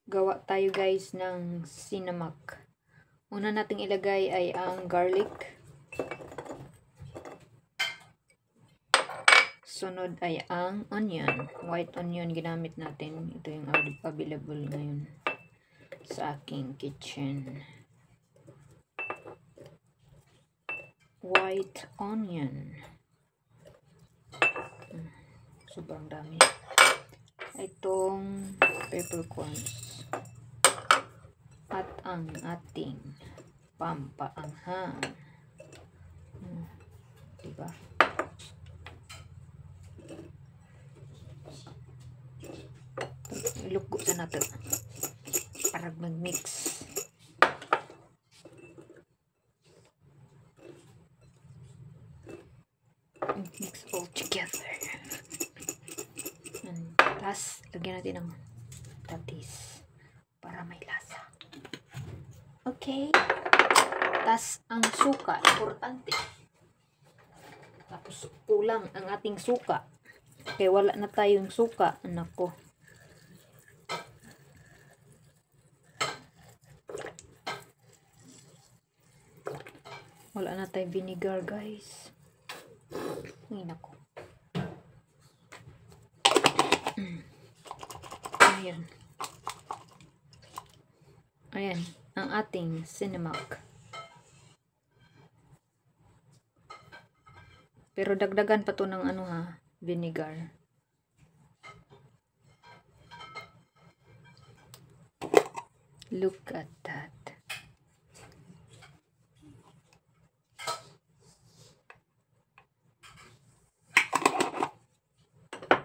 gawa tayo guys ng cinnamon. Una nating ilagay ay ang garlic. Sunod ay ang onion. White onion ginamit natin. Ito yung available ngayon sa aking kitchen. White onion. Sobrang dami. Itong peppercorns. At ang ating pampaanghang. Diba? Iluko sa natin para mag-mix. Mix all together. Tapos, lagyan natin ng tatis para may lasa. Okay. Tapos, ang suka, importante. Tapos, kulang ang ating suka. Kaya wala na tayong suka. Anak ko. Wala na tayong vinegar, guys. Ay, nako. Ayan. Ayan. Ang ating cinnamon. Pero dagdagan pa to ng ano ha, vinegar. Look at that.